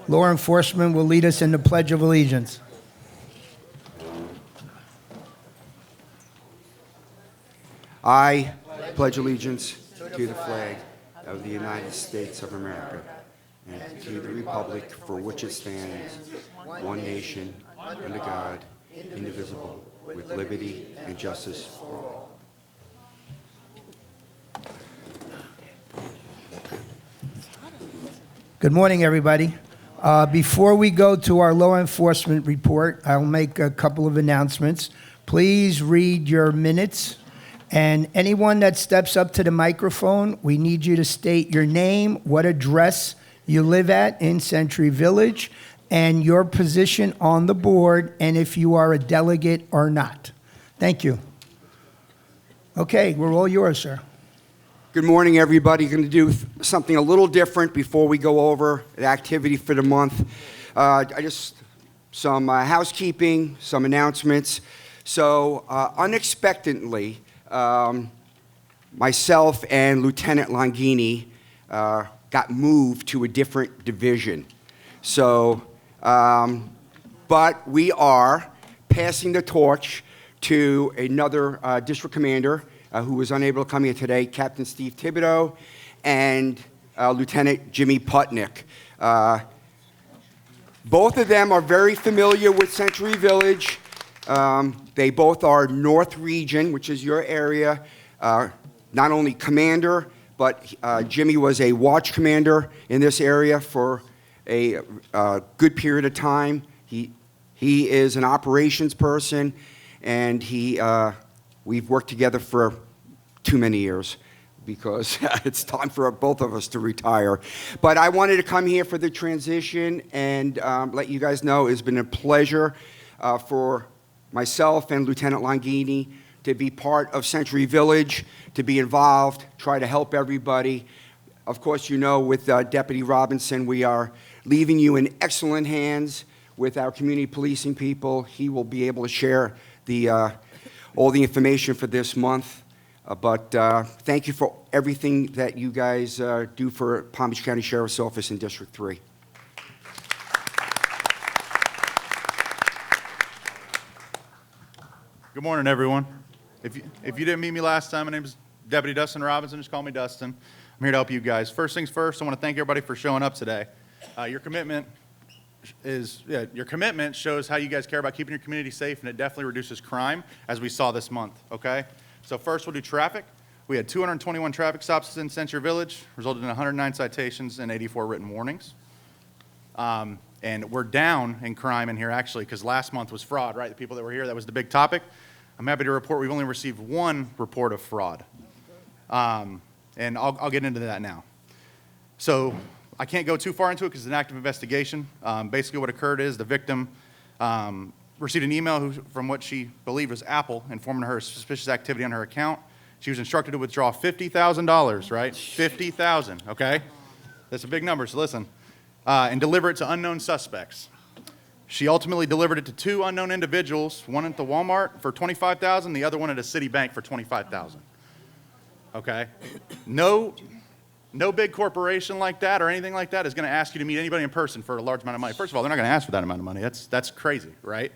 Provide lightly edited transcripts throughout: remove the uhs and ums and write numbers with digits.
Law enforcement will lead us in the Pledge of Allegiance. I pledge allegiance to the flag of the United States of America and to the republic for which it stands, one nation, under God, indivisible, with liberty and justice for all. Good morning, everybody. Before we go to our law enforcement report, I'll make a couple of announcements. Please read your minutes. And anyone that steps up to the microphone, we need you to state your name, what address you live at in Century Village, and your position on the board, and if you are a delegate or not. Thank you. Okay, we're all yours, sir. Good morning, everybody. Going to do something a little different before we go over the activity for the month. Some housekeeping, some announcements. So unexpectedly, myself and Lieutenant Longini got moved to a different division. So, but we are passing the torch to another district commander who was unable to come here today, Captain Steve Thibodeau and Lieutenant Jimmy Putnick. Both of them are very familiar with Century Village. They both are North Region, which is your area, not only commander, but Jimmy was a watch commander in this area for a good period of time. He is an operations person, and we've worked together for too many years because it's time for both of us to retire. But I wanted to come here for the transition and let you guys know it's been a pleasure for myself and Lieutenant Longini to be part of Century Village, to be involved, try to help everybody. Of course, you know, with Deputy Robinson, we are leaving you in excellent hands with our community policing people. He will be able to share all the information for this month. But thank you for everything that you guys do for Palm Beach County Sheriff's Office in District 3. Good morning, everyone. If you didn't meet me last time, my name is Deputy Dustin Robinson. Just call me Dustin. I'm here to help you guys. First things first, I want to thank everybody for showing up today. Your commitment shows how you guys care about keeping your community safe, and it definitely reduces crime, as we saw this month, okay? So first, we'll do traffic. We had 221 traffic stops in Century Village, resulted in 109 citations and 84 written warnings. And we're down in crime in here, actually, because last month was fraud, right? The people that were here, that was the big topic. I'm happy to report we've only received one report of fraud. And I'll get into that now. So I can't go too far into it because it's an active investigation. Basically what occurred is the victim received an email from what she believed was Apple informing her of suspicious activity on her account. She was instructed to withdraw $50,000, right? $50,000, okay? That's a big number, so listen. And deliver it to unknown suspects. She ultimately delivered it to two unknown individuals, one at the Walmart for $25,000, the other one at a Citibank for $25,000. Okay? No big corporation like that or anything like that is going to ask you to meet anybody in person for a large amount of money. First of all, they're not going to ask for that amount of money. That's crazy, right?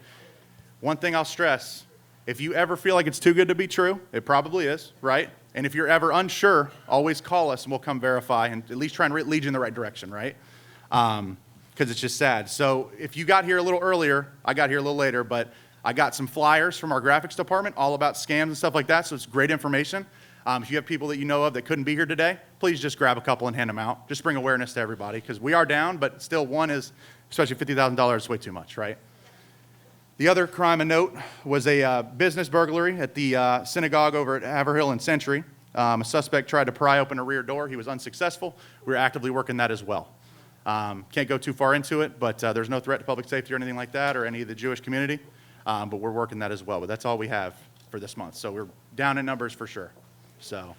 One thing I'll stress, if you ever feel like it's too good to be true, it probably is, right? And if you're ever unsure, always call us and we'll come verify and at least try and lead you in the right direction, right? Because it's just sad. So if you got here a little earlier, I got here a little later, but I got some flyers from our graphics department all about scams and stuff like that, so it's great information. If you have people that you know of that couldn't be here today, please just grab a couple and hand them out. Just bring awareness to everybody, because we are down, but still one is, especially $50,000, is way too much, right? The other crime of note was a business burglary at the synagogue over at Haverhill and Century. A suspect tried to pry open a rear door. He was unsuccessful. We're actively working that as well. Can't go too far into it, but there's no threat to public safety or anything like that or any of the Jewish community, but we're working that as well. But that's all we have for this month. So we're down in numbers for sure. So,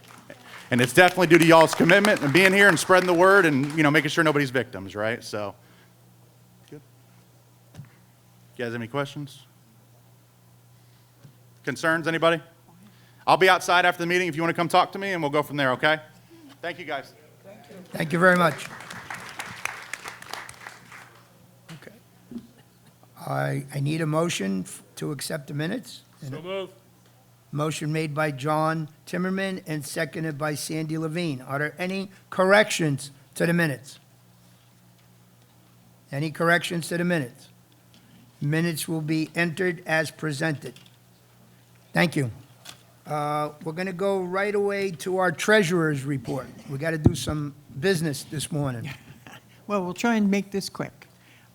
and it's definitely due to y'all's commitment and being here and spreading the word and, you know, making sure nobody's victims, right? So, good. You guys have any questions? Concerns, anybody? I'll be outside after the meeting if you want to come talk to me, and we'll go from there, okay? Thank you, guys. Thank you very much. I need a motion to accept the minutes. So moved. Motion made by John Timmerman and seconded by Sandy Levine. Are there any corrections to the minutes? Any corrections to the minutes? Minutes will be entered as presented. Thank you. We're going to go right away to our treasurer's report. We got to do some business this morning. Well, we'll try and make this quick.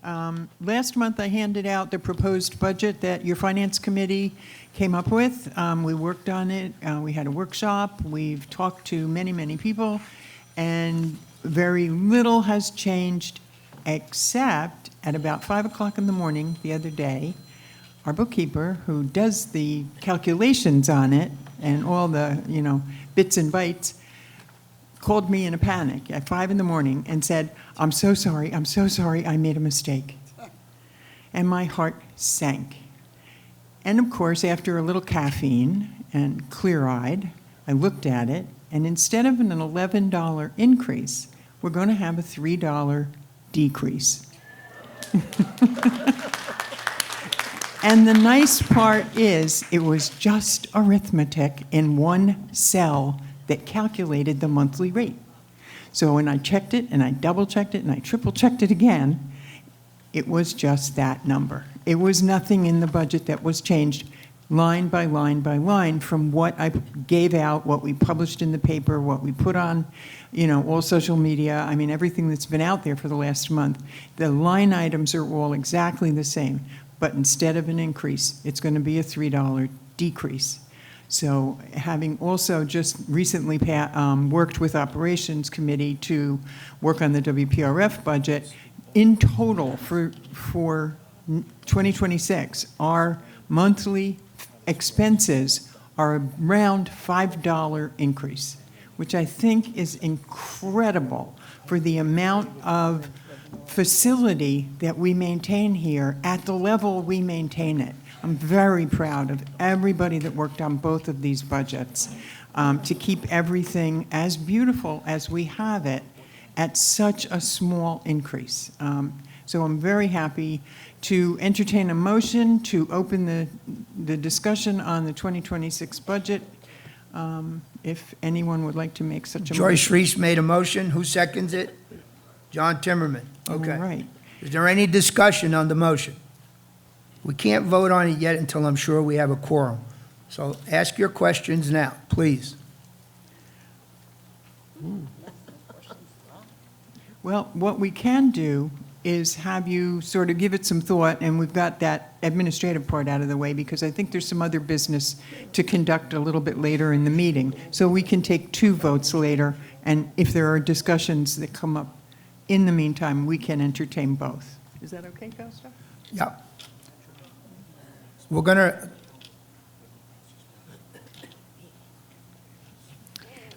Last month, I handed out the proposed budget that your Finance Committee came up with. We worked on it. We had a workshop. We've talked to many, many people, and very little has changed, except at about 5 o'clock in the morning the other day, our bookkeeper, who does the calculations on it and all the, bits and bytes, called me in a panic at 5 in the morning and said, I'm so sorry, I made a mistake. And my heart sank. And of course, after a little caffeine and clear-eyed, I looked at it, and instead of an $11 increase, we're going to have a $3 decrease. And the nice part is, it was just arithmetic in one cell that calculated the monthly rate. So when I checked it, and I double-checked it, and I triple-checked it again, it was just that number. It was nothing in the budget that was changed line by line by line from what I gave out, what we published in the paper, what we put on, all social media. I mean, everything that's been out there for the last month. The line items are all exactly the same, but instead of an increase, it's going to be a $3 decrease. So having also just recently worked with Operations Committee to work on the WPRF budget, in total for 2026, our monthly expenses are around $5 increase, which I think is incredible for the amount of facility that we maintain here at the level we maintain it. I'm very proud of everybody that worked on both of these budgets to keep everything as beautiful as we have it at such a small increase. So I'm very happy to entertain a motion to open the discussion on the 2026 budget. If anyone would like to make such a motion. Joyce Reese made a motion. Who seconds it? John Timmerman. Okay. All right. Is there any discussion on the motion? We can't vote on it yet until I'm sure we have a quorum. So ask your questions now, please. Well, what we can do is have you sort of give it some thought, and we've got that administrative part out of the way, because I think there's some other business to conduct a little bit later in the meeting. So we can take 2 votes later, and if there are discussions that come up in the meantime, we can entertain both. Is that okay, Costa? Yeah. We're going to,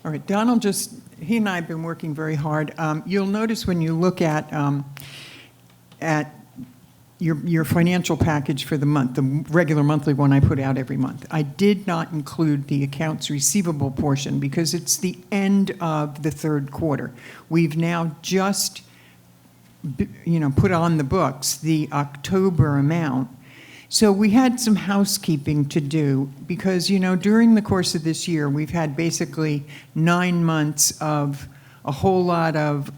All right, Donald he and I have been working very hard. You'll notice when you look at your financial package for the month, the regular monthly one I put out every month, I did not include the accounts receivable portion because it's the end of the third quarter. We've now just, put on the books the October amount. So we had some housekeeping to do because, during the course of this year, we've had basically 9 months of a whole lot of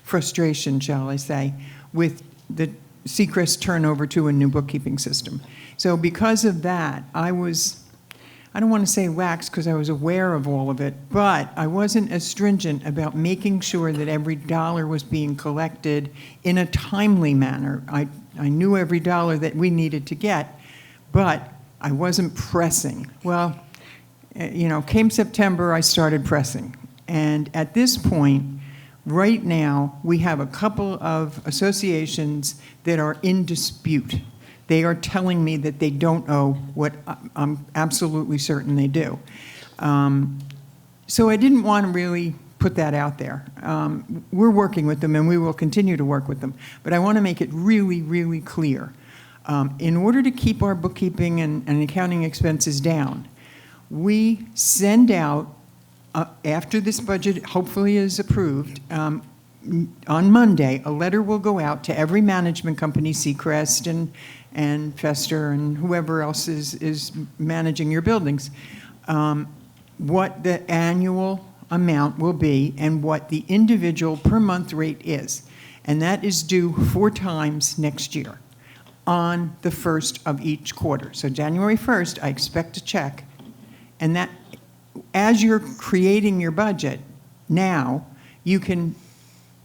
frustration, shall I say, with the Seacrest turnover to a new bookkeeping system. So because of that, I don't want to say lax because I was aware of all of it, but I wasn't as stringent about making sure that every dollar was being collected in a timely manner. I knew every dollar that we needed to get, but I wasn't pressing. Well, came September, I started pressing. And at this point, right now, we have a couple of associations that are in dispute. They are telling me that they don't owe what I'm absolutely certain they do. So I didn't want to really put that out there. We're working with them, and we will continue to work with them. But I want to make it really, really clear. In order to keep our bookkeeping and accounting expenses down, we send out, after this budget hopefully is approved, on Monday, a letter will go out to every management company, Seacrest and Fester and whoever else is managing your buildings, what the annual amount will be and what the individual per month rate is. And that is due 4 times next year on the first of each quarter. So January 1st, I expect a check. And that, as you're creating your budget now, you can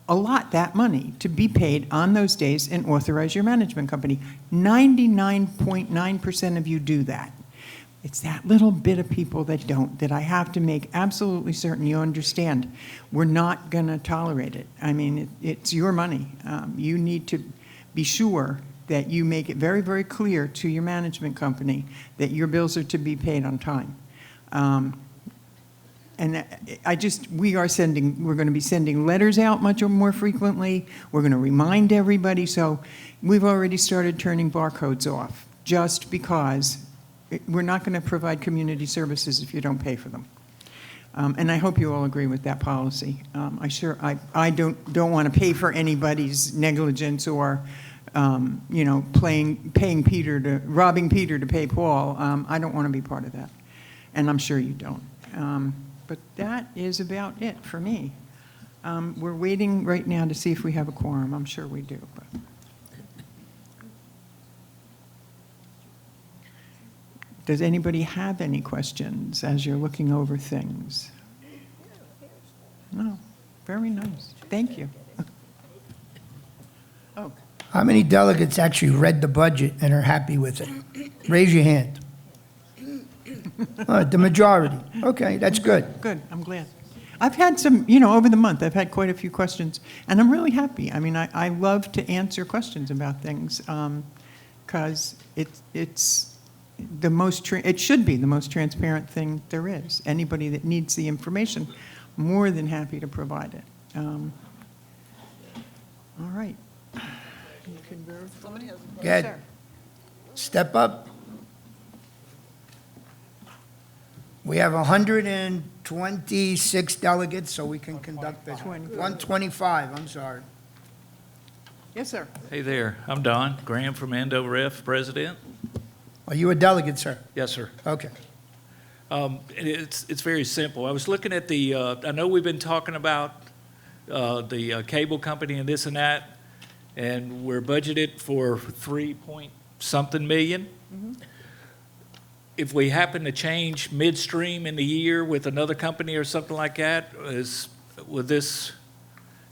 allot that money to be paid on those days and authorize your management company. 99.9% of you do that. It's that little bit of people that don't, that I have to make absolutely certain you understand. We're not going to tolerate it. I mean, it's your money. You need to be sure that you make it very, very clear to your management company that your bills are to be paid on time. And we're going to be sending letters out much more frequently. We're going to remind everybody. So we've already started turning barcodes off just because we're not going to provide community services if you don't pay for them. And I hope you all agree with that policy. I don't want to pay for anybody's negligence or, robbing Peter to pay Paul. I don't want to be part of that. And I'm sure you don't. But that is about it for me. We're waiting right now to see if we have a quorum. I'm sure we do. But. Does anybody have any questions as you're looking over things? No. Very nice. Thank you. Oh. How many delegates actually read the budget and are happy with it? Raise your hand. All right, the majority. Okay, that's good. Good, I'm glad. I've had some, over the month, I've had quite a few questions, and I'm really happy. I mean, I love to answer questions about things because it's the most, it should be the most transparent thing there is. Anybody that needs the information, more than happy to provide it. All right. You can verify. Go ahead. Step up. We have 126 delegates, so we can conduct the 125, I'm sorry. Yes, sir. Hey there, I'm Don Graham from Andover F, President. Are you a delegate, sir? Yes, sir. Okay. It's very simple. I was looking at I know we've been talking about the cable company and this and that, and we're budgeted for 3-point-something million. Mm-hmm. If we happen to change midstream in the year with another company or something like that,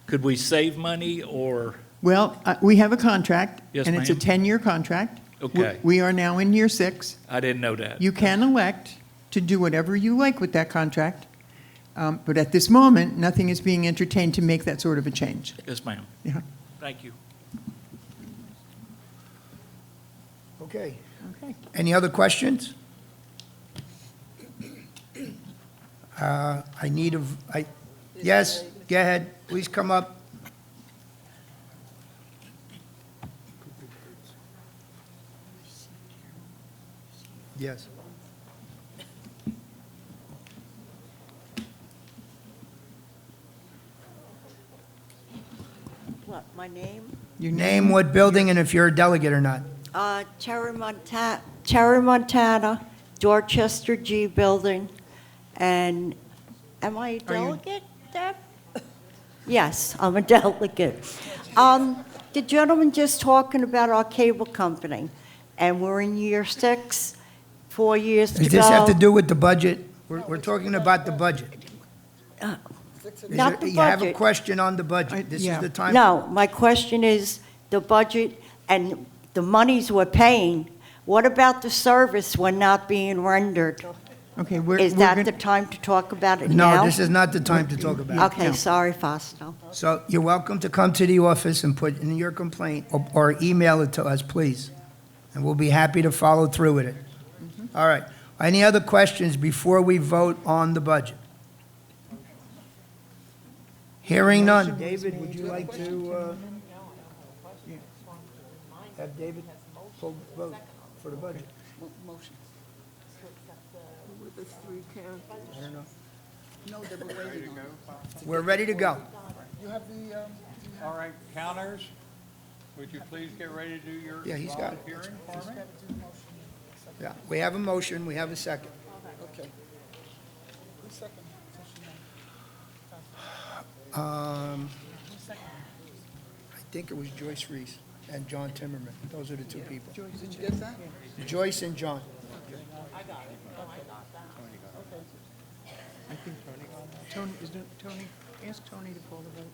could we save money or? Well, we have a contract. Yes, and it's a ma'am. 10-year contract. Okay. We are now in year 6. I didn't know that. You can elect to do whatever you like with that contract, but at this moment, nothing is being entertained to make that sort of a change. Yes, ma'am. Yeah. Thank you. Okay. Okay. Any other questions? Yes, go ahead. Please come up. Yes. What, my name? Your Name, what building, and if you're a delegate or not. Cherry, Montana, Dorchester G Building, and am I a delegate, Deb? Yes, I'm a delegate. The gentleman just talking about our cable company, and we're in year 6, 4 years to go. Does this have to do with the budget? We're talking about the budget. Not the You have a budget. question on the budget. This is yeah. the time. No, my question is the budget and the monies we're paying, what about the service we're not being rendered? Okay, Is that the time to talk about it now? No, this is not the time to talk about it. Okay, No. sorry, Fausto. So you're welcome to come to the office and put in your complaint or email it to us, please. And we'll be happy to follow through with it. All right. Any other questions before we vote on the budget? Hearing none. David, would you like to have David vote for the budget? I don't know. We're ready to go. All right, counters, would you please get ready to do your Yeah, he's got it. volunteering for me? Yeah, we have a motion, we have a second. I think it was Joyce Reese and John Timmerman. Those are the two people. Joyce, did you get that? Joyce and John. I think Tony, Tony, ask Tony to call the vote.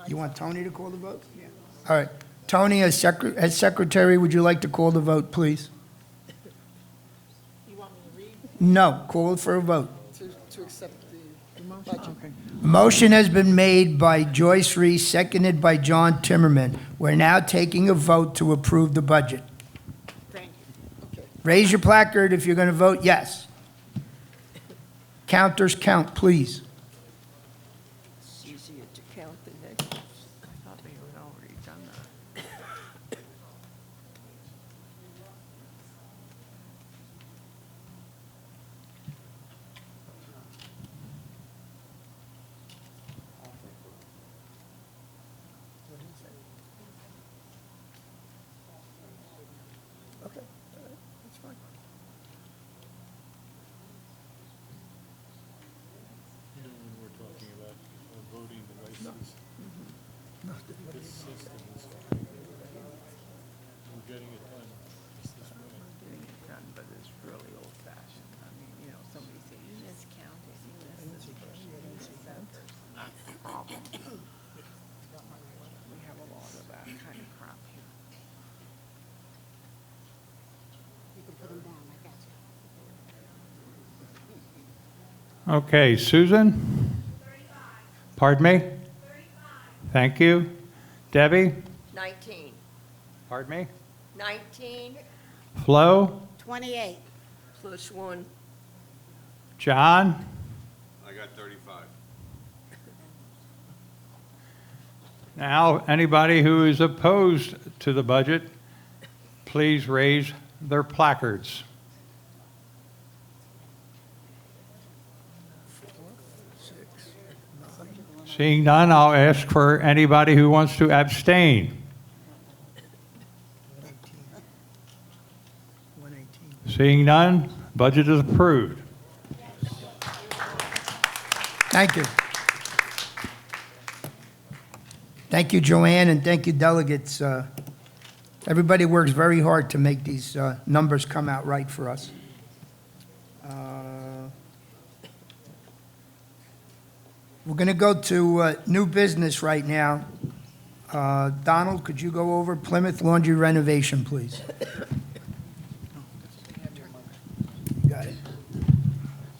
You want Tony to call the vote? Yeah. All right. Tony, as secretary, would you like to call the vote, please? You want me to read No, call for a vote. to accept the Motion? Okay. Motion has been made by Joyce Reese, seconded by John Timmerman. We're now taking a vote to approve the budget. Thank you. Raise your placard if you're going to vote yes. Counters count, please. It's easier to count the negatives. I thought they had already done that. Okay, that's fine. You know, when we're talking about voting the way this system is fine. We're getting it done just this way. Getting it done, but it's really old fashioned. I mean, you know, somebody say, you miscounted, you missed this person, you missed that person. That's the problem. We have a lot of that kind of crap here. Okay, Susan? Pardon me? Thank you. Debbie? 19. Pardon me? 19 Flo? 28. Plus 1. John? I got 35. Now, anybody who is opposed to the budget, please raise their placards. Seeing none, I'll ask for anybody who wants to abstain. 118. Seeing none, budget is approved. Thank you. Thank you, Joanne, and thank you, delegates. Everybody works very hard to make these numbers come out right for us. We're going to go to new business right now. Donald, could you go over Plymouth Laundry renovation, please? Got it.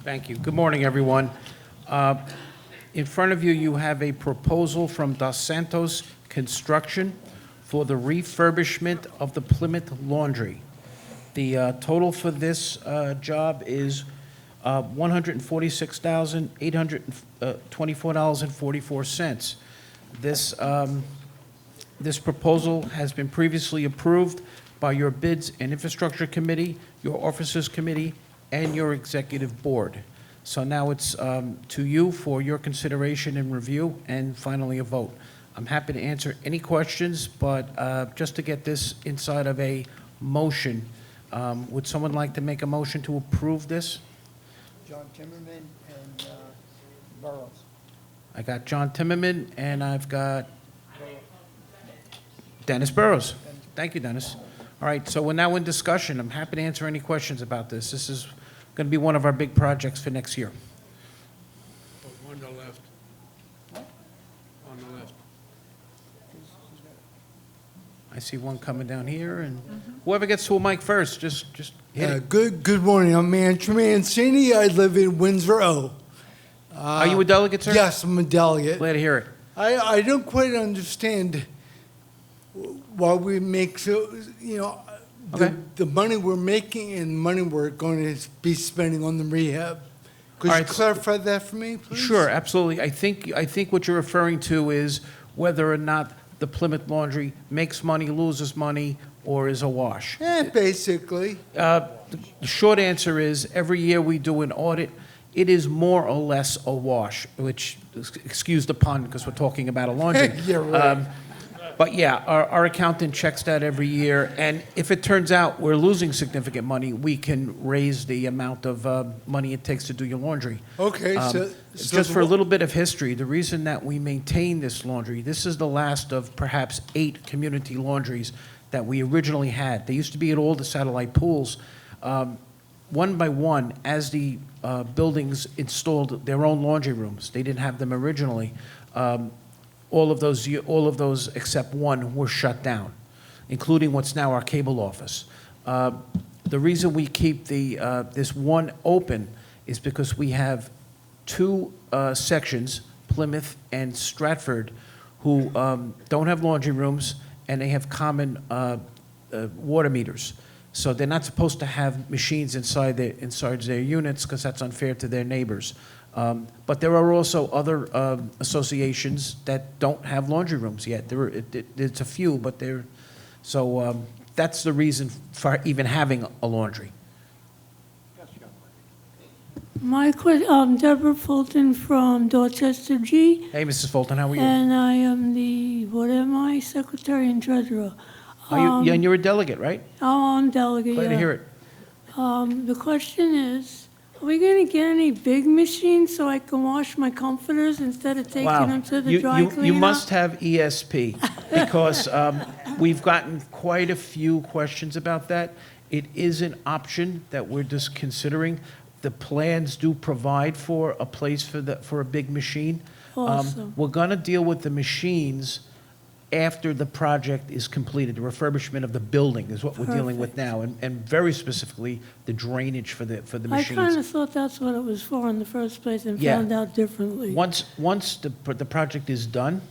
Thank you. Good morning, everyone. In front of you, you have a proposal from Dos Santos Construction for the refurbishment of the Plymouth Laundry. The total for this job is $146,824.44. This proposal has been previously approved by your Bids and Infrastructure Committee, your Officers Committee, and your Executive Board. So now it's to you for your consideration and review, and finally a vote. I'm happy to answer any questions, but just to get this inside of a motion, would someone like to make a motion to approve this? John Timmerman and Burrows. I got John Timmerman, and I've got Dennis Burrows. Thank you, Dennis. All right, so we're now in discussion. I'm happy to answer any questions about this. This is going to be one of our big projects for next year. On the left. On the left. I see one coming down here, and whoever gets to a mic first, just hit it. Good morning. I'm Andrew Mancini. I live in Windsor O. Are you a delegate, sir? Yes, I'm a delegate. Glad to hear it. I don't quite understand why we make so, Okay. the money we're making and money we're going to be spending on the rehab. Could All you right. clarify that for me, please? Sure, absolutely. I think what you're referring to is whether or not the Plymouth Laundry makes money, loses money, or is a wash. Basically. The short answer is, every year we do an audit, it is more or less a wash, which, excuse the pun, because we're talking about a laundry. Yeah, right. But yeah, our accountant checks that every year, and if it turns out we're losing significant money, we can raise the amount of money it takes to do your laundry. Okay, so Just for a little bit of history, the reason that we maintain this laundry, this is the last of perhaps 8 community laundries that we originally had. They used to be at all the satellite pools. One by one, as the buildings installed their own laundry rooms, they didn't have them originally, all of those except one were shut down, including what's now our cable office. The reason we keep this one open is because we have 2 sections, Plymouth and Stratford, who don't have laundry rooms, and they have common water meters. So they're not supposed to have machines inside their units, because that's unfair to their neighbors. But there are also other associations that don't have laundry rooms yet. It's a few, but that's the reason for even having a laundry. My question, Deborah Fulton from Dorchester G. Hey, Mrs. Fulton, how are you? And I am secretary and treasurer. And you're a delegate, right? Oh, I'm delegate, Glad to yeah. hear it. The question is, are we going to get any big machines so I can wash my comforters instead of taking them to the dry cleaner? You must have ESP, because we've gotten quite a few questions about that. It is an option that we're just considering. The plans do provide for a place for a big machine. Awesome. We're going to deal with the machines after the project is completed. The refurbishment of the building is what we're dealing with now, and very specifically, the drainage for the machines. I kind of thought that's what it was for in the first place and Yeah. found out differently. Once the project is done,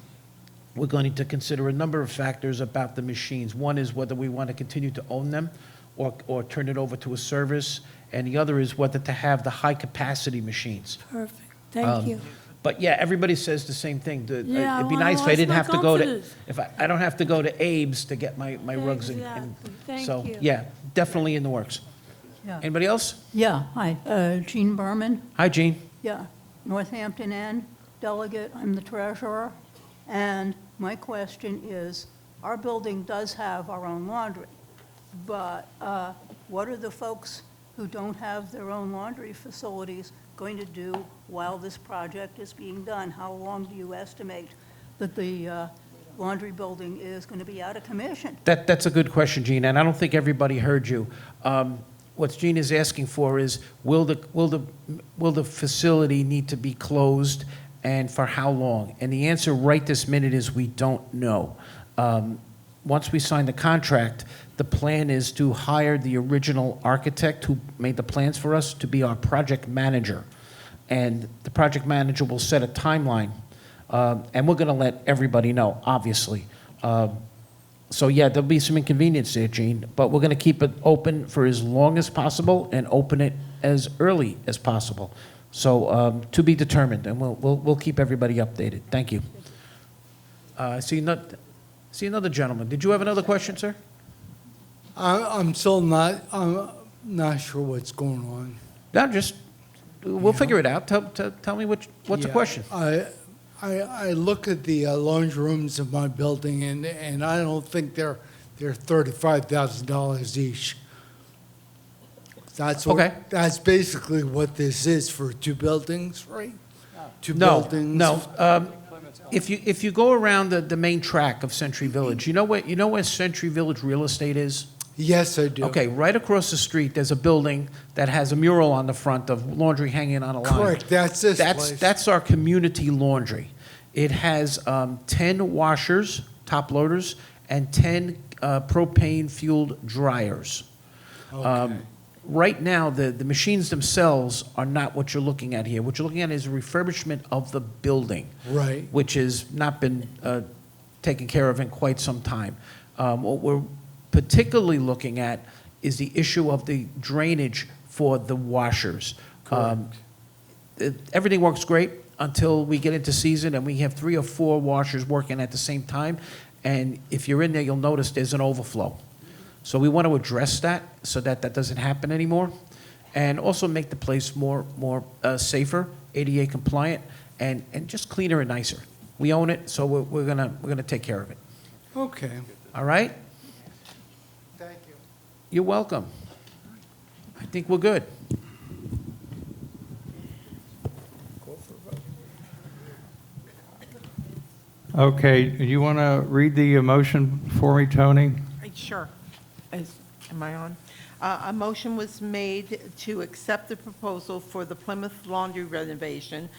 we're going to consider a number of factors about the machines. One is whether we want to continue to own them or turn it over to a service, and the other is whether to have the high-capacity machines. Perfect. Thank you. But yeah, everybody says the same thing. Yeah, It'd be well, I nice if I lost didn't my have to go to, confidence. if I don't have to go to Abe's to get my rugs. Exactly. Thank So, you. yeah, definitely in the works. Yeah. Anybody else? Yeah, hi, Jean Berman. Hi, Gene. Yeah, Northampton End delegate, I'm the treasurer. And my question is, our building does have our own laundry, but what are the folks who don't have their own laundry facilities going to do while this project is being done? How long do you estimate that the laundry building is going to be out of commission? That's a good question, Gene, and I don't think everybody heard you. What Gene is asking for is, will the facility need to be closed, and for how long? And the answer right this minute is we don't know. Once we sign the contract, the plan is to hire the original architect who made the plans for us to be our project manager. And the project manager will set a timeline, and we're going to let everybody know, obviously. So yeah, there'll be some inconvenience there, Gene, but we're going to keep it open for as long as possible and open it as early as possible. So to be determined, and we'll keep everybody updated. Thank you. See another gentleman. Did you have another question, sir? I'm still not sure what's going on. No, just we'll figure it out. Tell me what's the question. I look at the laundry rooms of my building, and I don't think they're $35,000 each. Okay. That's basically what this is for 2 buildings, right? Two No, buildings. no. If you go around the main track of Century Village, you know where Century Village Real Estate is? Yes, I do. Okay, right across the street, there's a building that has a mural on the front of laundry hanging on a line. Correct, that's this place. That's our community laundry. It has 10 washers, top loaders, and 10 propane-fueled dryers. Okay. Right now, the machines themselves are not what you're looking at here. What you're looking at is a refurbishment of the building. Right. Which has not been taken care of in quite some time. What we're particularly looking at is the issue of the drainage for the washers. Everything works great until we get into season and we have 3 or 4 washers working at the same time. And if you're in there, you'll notice there's an overflow. So we want to address that so that doesn't happen anymore. and also make the place more safer, ADA compliant, and just cleaner and nicer. We own it, so we're gonna take care of it. Okay. All right? Thank you. You're welcome. I think we're good. Okay, you want to read the motion for me, Tony? Sure. Am I on? A motion was made to accept the proposal for the Plymouth Laundry renovation.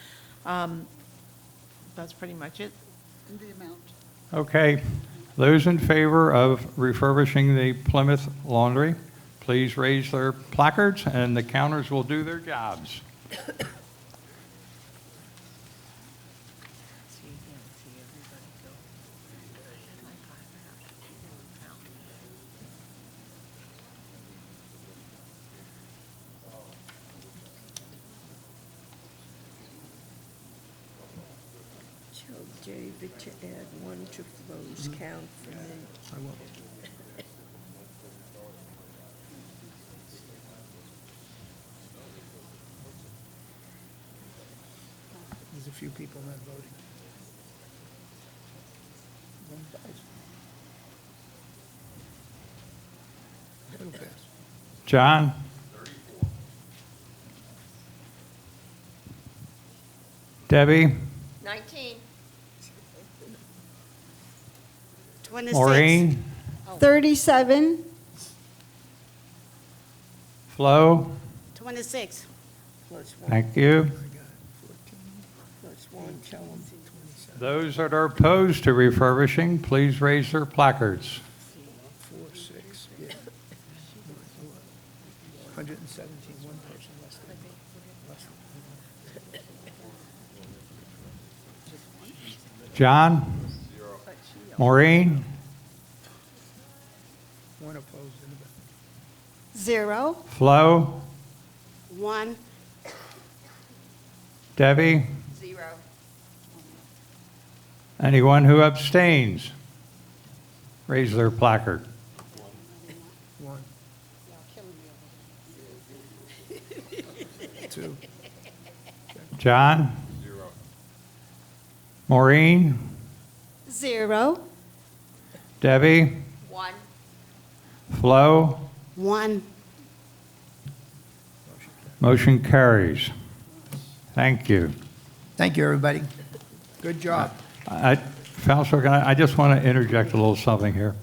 That's pretty much it. And the amount. Okay, those in favor of refurbishing the Plymouth Laundry, please raise their placards, and the counters will do their jobs. Tell David to add one to Flo's count for me. I will. There's a few people not voting. It'll pass. John? Debbie? 19. 26. Maureen? 37. Flo? 26. Plus one, Thank you. plus one, tell him. Those that are opposed to refurbishing, please raise their placards. 4, 6, yeah. 117, one person less than. John? Maureen? One opposed and about. 0. Flo? 1. Debbie? 0. Anyone who abstains? Raise their placard. 1. 2. John? Maureen? 0. Debbie? 1. Flo? 1. Motion carries. Thank you. Thank you, everybody. Good job. Fausto, I just want to interject a little something here.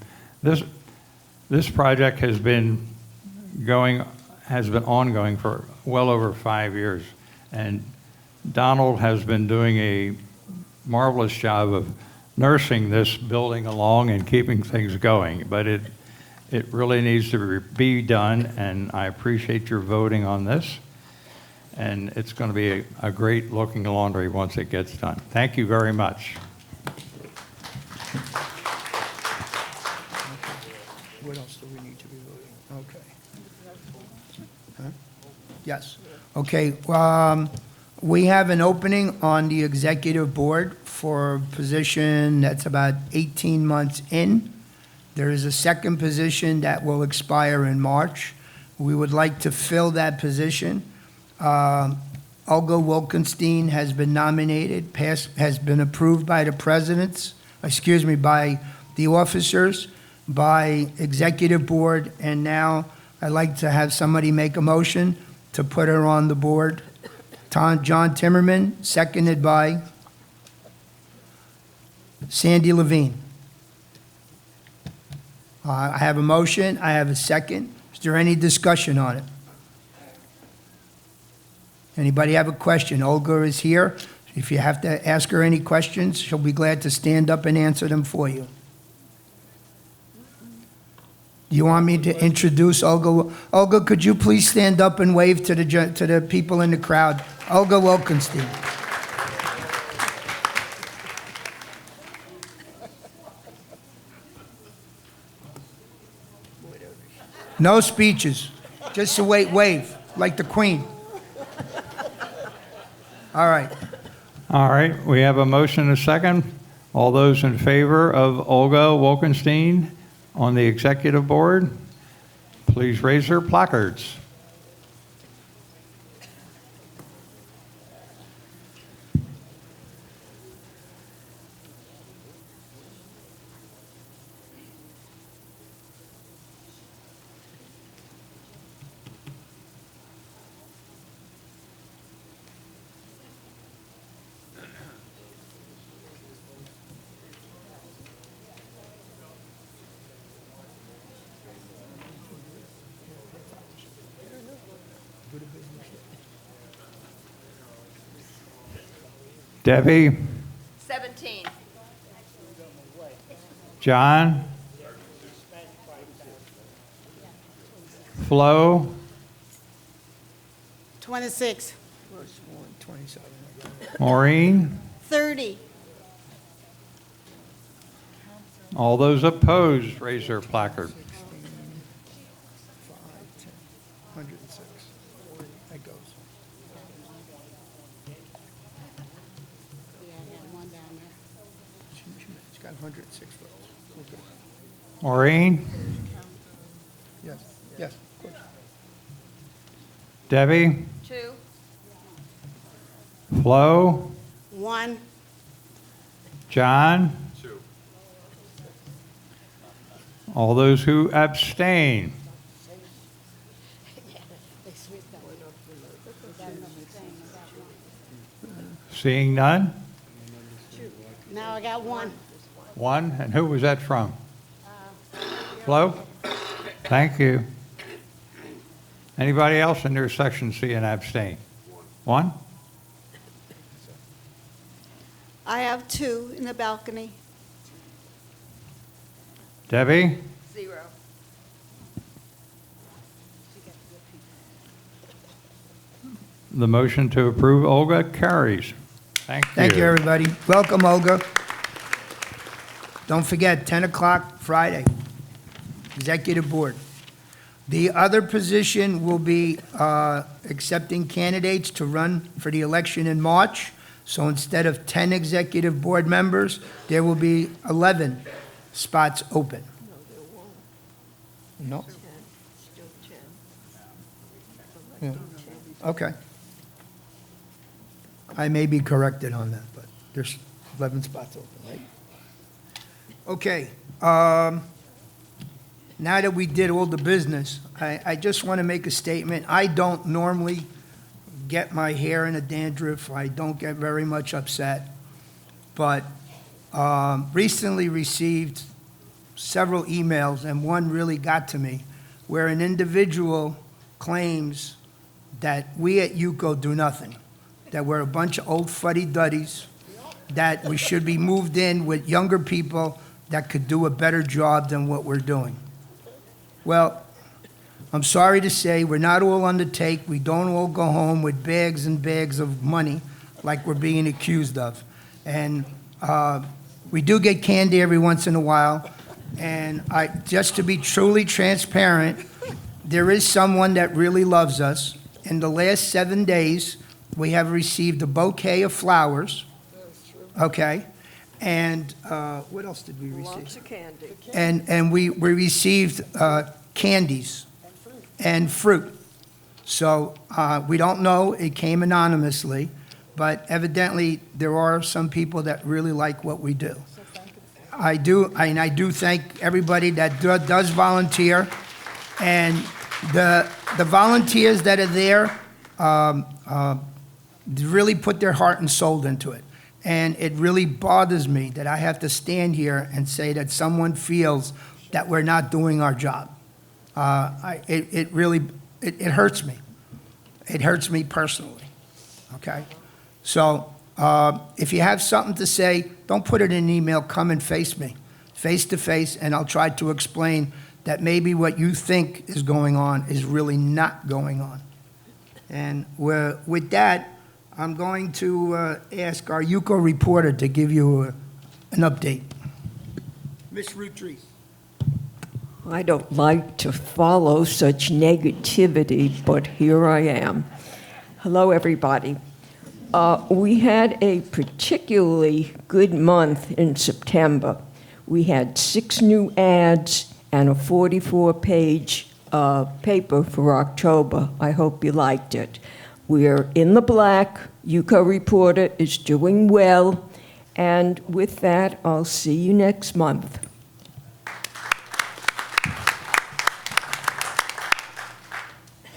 This project has been ongoing for well over 5 years, and Donald has been doing a marvelous job of nursing this building along and keeping things going, but it really needs to be done, and I appreciate your voting on this. And it's going to be a great looking laundry once it gets done. Thank you very much. What else do we need to be voting? Okay. Huh? Yes. Okay, we have an opening on the executive board for a position that's about 18 months in. There is a second position that will expire in March. We would like to fill that position. Olga Wilkenstein has been nominated, has been approved by the by the officers, by executive board, and now I'd like to have somebody make a motion to put her on the board. John Timmerman, seconded by Sandy Levine. I have a motion, I have a second. Is there any discussion on it? Anybody have a question? Olga is here. If you have to ask her any questions, she'll be glad to stand up and answer them for you. Do you want me to introduce Olga? Olga, could you please stand up and wave to the people in the crowd? Olga Wilkenstein. No speeches, just a wave, like the Queen. All right. All right, we have a motion and a second. All those in favor of Olga Wilkenstein on the executive board, please raise their placards. Debbie, 17. John, Flo, 26. 27. Maureen. 30. All those opposed, raise their placard. 106. That goes. She's got 106 votes. Okay. Maureen, Yes, yes, of course. Debbie, 2. Flo, 1. John. All those who abstain. Seeing none? Now I got 1. One, and who was that from? Flo? Thank you. Anybody else in their section see and abstain? One? I have 2 in the balcony. Debbie? 0. The motion to approve Olga carries. Thank you. Thank you, everybody. Welcome, Olga. Don't forget, 10 o'clock Friday, Executive Board. The other position will be accepting candidates to run for the election in March. So instead of 10 Executive Board members, there will be 11 spots open. No? Yeah. Okay. I may be corrected on that, but there's 11 spots open, right? Okay. Now that we did all the business, I just want to make a statement. I don't normally get my hair in a dandruff. I don't get very much upset. But recently received several emails, and one really got to me, where an individual claims that we at UCO do nothing, that we're a bunch of old fuddy-duddies, that we should be moved in with younger people that could do a better job than what we're doing. Well, I'm sorry to say, we're not all on the take. We don't all go home with bags and bags of money like we're being accused of. And we do get candy every once in a while. And just to be truly transparent, there is someone that really loves us. In the last 7 days, we have received a bouquet of flowers. Okay? And what else did we receive? Lots of candy. And we received candies and fruit. So we don't know, it came anonymously, but evidently there are some people that really like what we do. I do thank everybody that does volunteer, and the volunteers that are there really put their heart and soul into it. And it really bothers me that I have to stand here and say that someone feels that we're not doing our job. It really hurts me. It hurts me personally, okay? So if you have something to say, don't put it in an email, come and face me, face to face, and I'll try to explain that maybe what you think is going on is really not going on. And with that, I'm going to ask our UCO reporter to give you an update. Ms. Rutrice. I don't like to follow such negativity, but here I am. Hello, everybody. We had a particularly good month in September. We had 6 new ads and a 44-page paper for October. I hope you liked it. We're in the black. UCO reporter is doing well. And with that, I'll see you next month.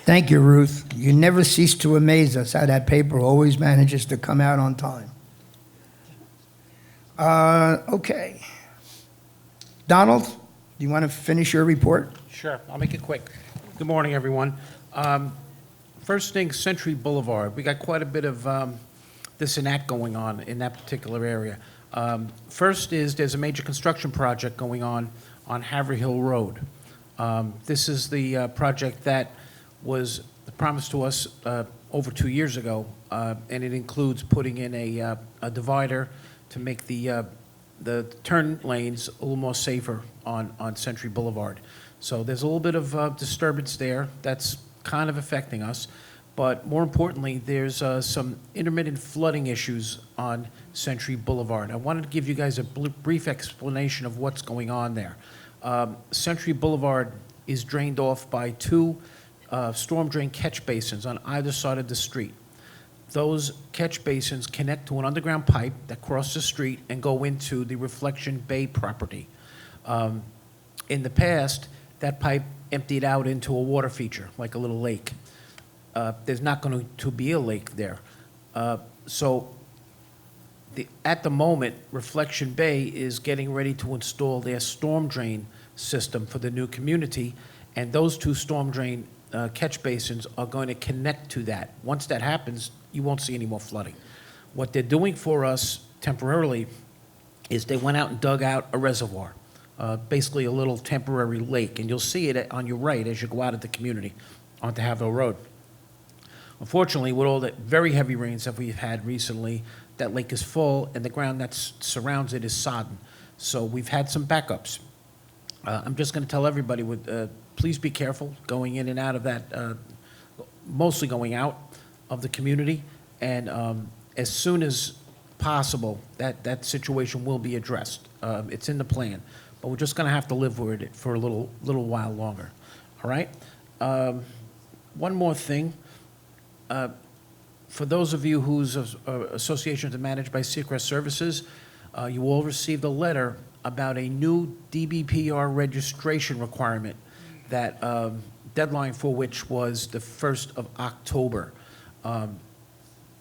Thank you, Ruth. You never cease to amaze us how that paper always manages to come out on time. Okay. Donald, do you want to finish your report? Sure, I'll make it quick. Good morning, everyone. First thing, Century Boulevard. We got quite a bit of this and that going on in that particular area. First is there's a major construction project going on Haverhill Road. This is the project that was promised to us over 2 years ago, and it includes putting in a divider to make the turn lanes a little more safer on Century Boulevard. So there's a little bit of disturbance there that's kind of affecting us. But more importantly, there's some intermittent flooding issues on Century Boulevard. I wanted to give you guys a brief explanation of what's going on there. Century Boulevard is drained off by two storm drain catch basins on either side of the street. Those catch basins connect to an underground pipe that crosses the street and go into the Reflection Bay property. In the past, that pipe emptied out into a water feature, like a little lake. There's not going to be a lake there. So at the moment, Reflection Bay is getting ready to install their storm drain system for the new community, and those two storm drain catch basins are going to connect to that. Once that happens, you won't see any more flooding. What they're doing for us temporarily is they went out and dug out a reservoir, basically a little temporary lake, and you'll see it on your right as you go out of the community onto Haverhill Road. Unfortunately, with all the very heavy rains that we've had recently, that lake is full and the ground that surrounds it is sodden. So we've had some backups. I'm just going to tell everybody, please be careful going in and out of that, mostly going out of the community. And as soon as possible, that situation will be addressed. It's in the plan, but we're just going to have to live with it for a little while longer. All right? One more thing. For those of you whose associations are managed by Seacrest Services, you all received a letter about a new DBPR registration requirement that deadline for which was the 1st of October.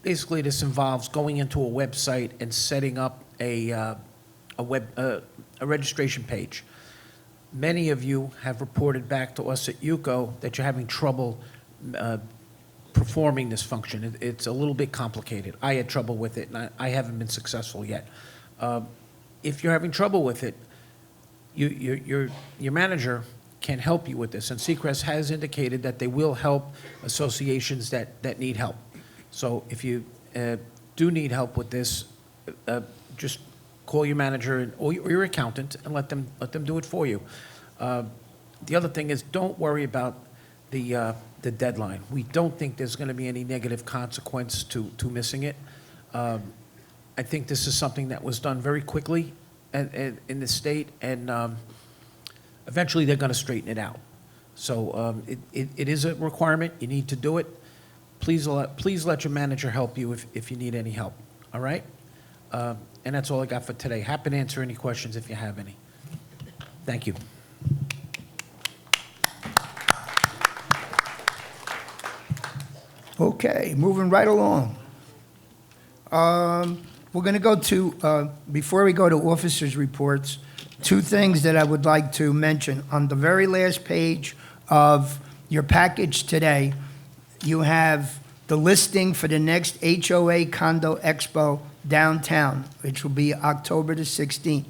Basically, this involves going into a website and setting up a registration page. Many of you have reported back to us at UCO that you're having trouble performing this function. It's a little bit complicated. I had trouble with it, and I haven't been successful yet. If you're having trouble with it, your manager can help you with this, and Seacrest has indicated that they will help associations that need help. So if you do need help with this, just call your manager or your accountant and let them do it for you. The other thing is, don't worry about the deadline. We don't think there's going to be any negative consequence to missing it. I think this is something that was done very quickly in the state, and eventually they're going to straighten it out. So it is a requirement. You need to do it. Please let your manager help you if you need any help. All right? And that's all I got for today. Happy to answer any questions if you have any. Thank you. Okay, moving right along. We're going to go to, before we go to officers' reports, two things that I would like to mention. On the very last page of your package today, you have the listing for the next HOA Condo Expo downtown, which will be October the 16th.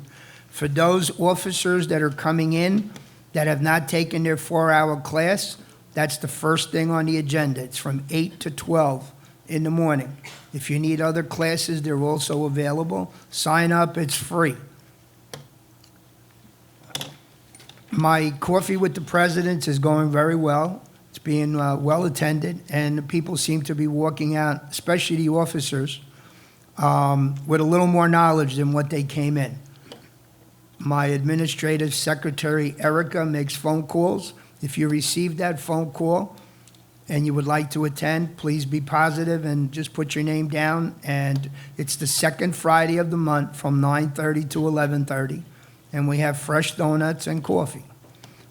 For those officers that are coming in that have not taken their 4-hour class, that's the first thing on the agenda. It's from 8 to 12 in the morning. If you need other classes, they're also available. Sign up, it's free. My coffee with the presidents is going very well. It's being well attended, and the people seem to be walking out, especially the officers, with a little more knowledge than what they came in. My administrative secretary, Erica, makes phone calls. If you receive that phone call and you would like to attend, please be positive and just put your name down. And it's the second Friday of the month from 9:30 to 11:30, and we have fresh donuts and coffee.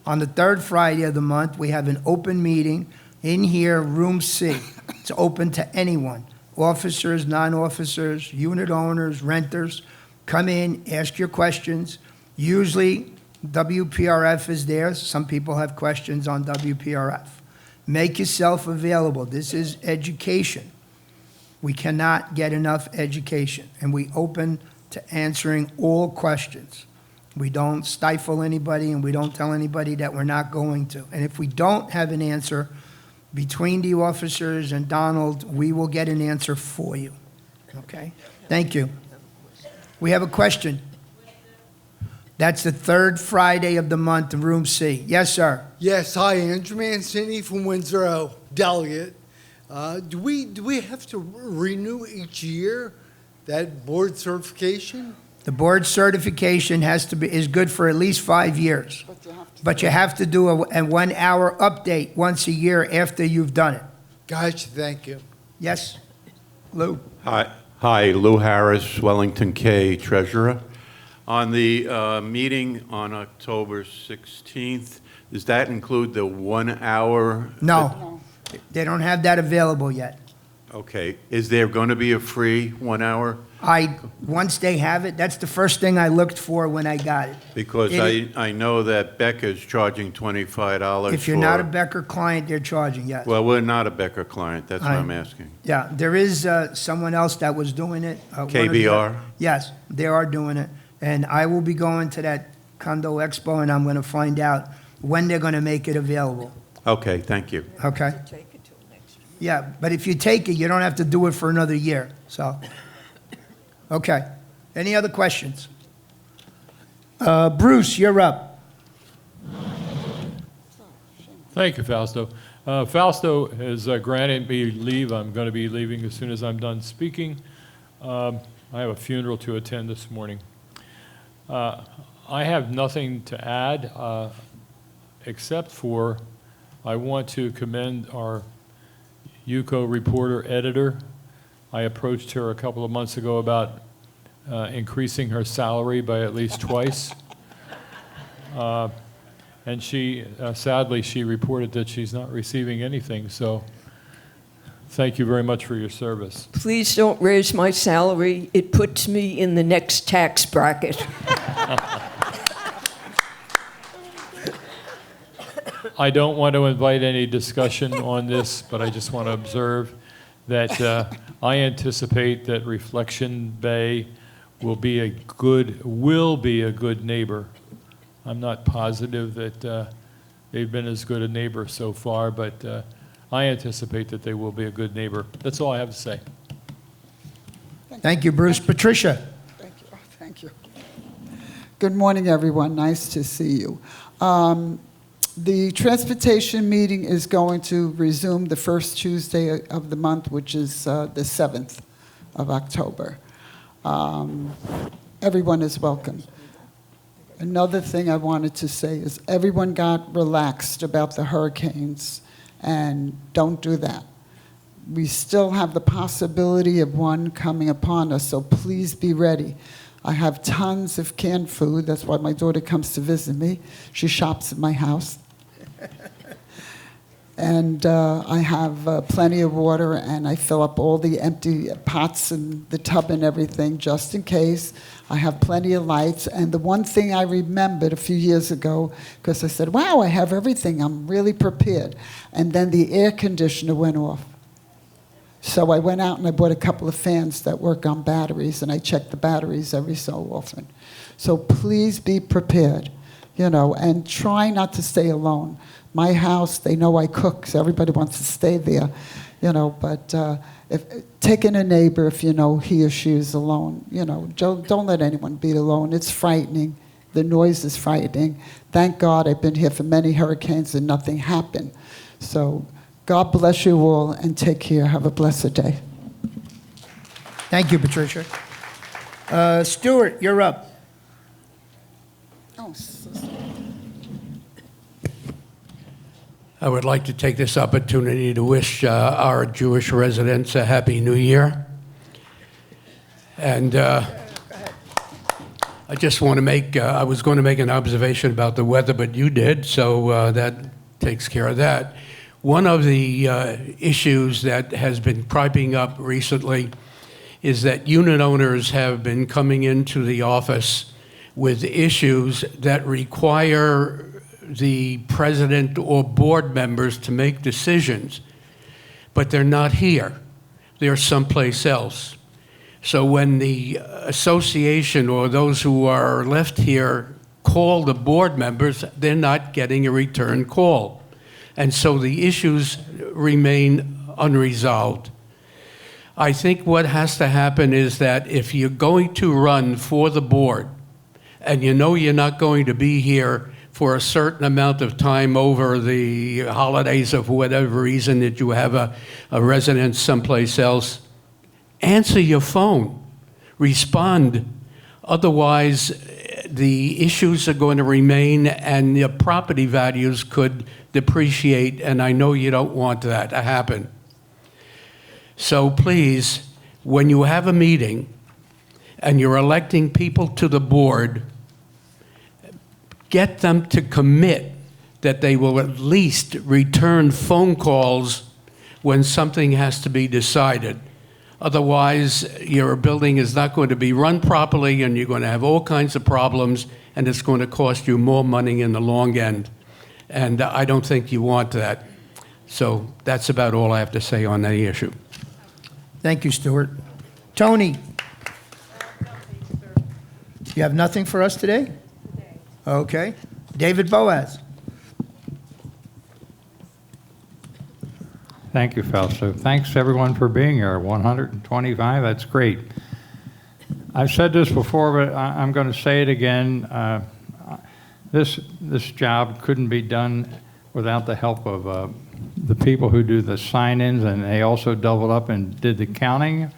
On the third Friday of the month, we have an open meeting in here, room C. It's open to anyone, officers, non-officers, unit owners, renters. Come in, ask your questions. Usually, WPRF is there. Some people have questions on WPRF. Make yourself available. This is education. We cannot get enough education, and we open to answering all questions. We don't stifle anybody, and we don't tell anybody that we're not going to. And if we don't have an answer between the officers and Donald, we will get an answer for you. Okay? Thank you. We have a question. That's the third Friday of the month in room C. Yes, sir. Yes, hi, Andrew Mancini from Windsor, delegate. Do we have to renew each year that board certification? The board certification is good for at least 5 years. But you have to do a 1 hour update once a year after you've done it. Gotcha, thank you. Yes, Lou? Hi, Lou Harris, Wellington K, Treasurer. On the meeting on October 16th, does that include the 1 hour? No, they don't have that available yet. Okay. Is there going to be a free 1 hour? Once they have it, that's the first thing I looked for when I got it. Because I know that Becker's charging $25 If you're not a Becker client, they're charging, yes. Well, we're not a Becker client, that's what I'm asking. Yeah, there is someone else that was doing it. KBR? Yes, they are doing it. And I will be going to that condo expo, and I'm going to find out when they're going to make it available. Okay, thank you. Okay? Yeah, but if you take it, you don't have to do it for another year, so. Okay. Any other questions? Bruce, you're up. Thank you, Fausto. Fausto has granted me leave. I'm going to be leaving as soon as I'm done speaking. I have a funeral to attend this morning. I have nothing to add except for I want to commend our UCO reporter editor. I approached her a couple of months ago about increasing her salary by at least twice. And she, sadly, she reported that she's not receiving anything. So thank you very much for your service. Please don't raise my salary. It puts me in the next tax bracket. I don't want to invite any discussion on this, but I just want to observe that I anticipate that Reflection Bay will be a good neighbor. I'm not positive that they've been as good a neighbor so far, but I anticipate that they will be a good neighbor. That's all I have to say. Thank you, Bruce. Patricia. Thank you. Thank you. Good morning, everyone. Nice to see you. The transportation meeting is going to resume the first Tuesday of the month, which is the 7th of October. Everyone is welcome. Another thing I wanted to say is everyone got relaxed about the hurricanes, and don't do that. We still have the possibility of one coming upon us, so please be ready. I have tons of canned food. That's why my daughter comes to visit me. She shops at my house. And I have plenty of water, and I fill up all the empty pots and the tub and everything just in case. I have plenty of lights. And the one thing I remembered a few years ago, because I said, wow, I have everything. I'm really prepared. And then the air conditioner went off. So I went out and I bought a couple of fans that work on batteries, and I check the batteries every so often. So please be prepared, and try not to stay alone. My house, they know I cook, so everybody wants to stay there, but take in a neighbor if you know he or she is alone. Don't let anyone be alone. It's frightening. The noise is frightening. Thank God I've been here for many hurricanes and nothing happened. So God bless you all and take care. Have a blessed day. Thank you, Patricia. Stuart, you're up. Oh, I would like to take this opportunity to wish our Jewish residents a Happy New Year. And I just want to make, I was going to make an observation about the weather, but you did, so that takes care of that. One of the issues that has been cropping up recently is that unit owners have been coming into the office with issues that require the president or board members to make decisions, but they're not here. they're someplace else. So when the association or those who are left here call the board members, they're not getting a return call. And so the issues remain unresolved. I think what has to happen is that if you're going to run for the board, and you know you're not going to be here for a certain amount of time over the holidays of whatever reason that you have a residence someplace else, answer your phone, respond. Otherwise, the issues are going to remain and your property values could depreciate, and I know you don't want that to happen. So please, when you have a meeting and you're electing people to the board, get them to commit that they will at least return phone calls when something has to be decided. Otherwise, your building is not going to be run properly and you're going to have all kinds of problems and it's going to cost you more money in the long end. And I don't think you want that. So that's about all I have to say on that issue. Thank you, Stuart. Tony? You have nothing for us today? Okay. David Boaz? Thank you, Fausto. Thanks, everyone, for being here. 125, that's great. I've said this before, but I'm going to say it again. This job couldn't be done without the help of the people who do the sign-ins, and they also doubled up and did the counting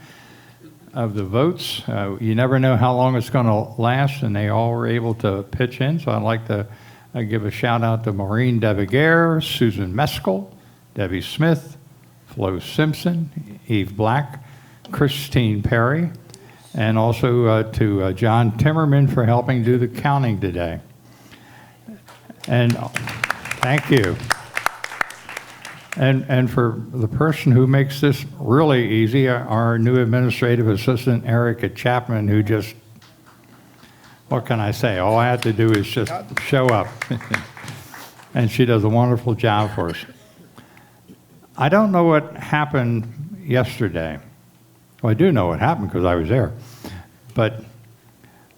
of the votes. You never know how long it's going to last, and they all were able to pitch in. So I'd like to give a shout-out to Maureen Devigaire, Susan Meskel, Debbie Smith, Flo Simpson, Eve Black, Christine Perry, and also to John Timmerman for helping do the counting today. And thank you. And for the person who makes this really easy, our new administrative assistant, Erica Chapman, who just, what can I say? All I have to do is just show up. And she does a wonderful job for us. I don't know what happened yesterday. Well, I do know what happened because I was there. But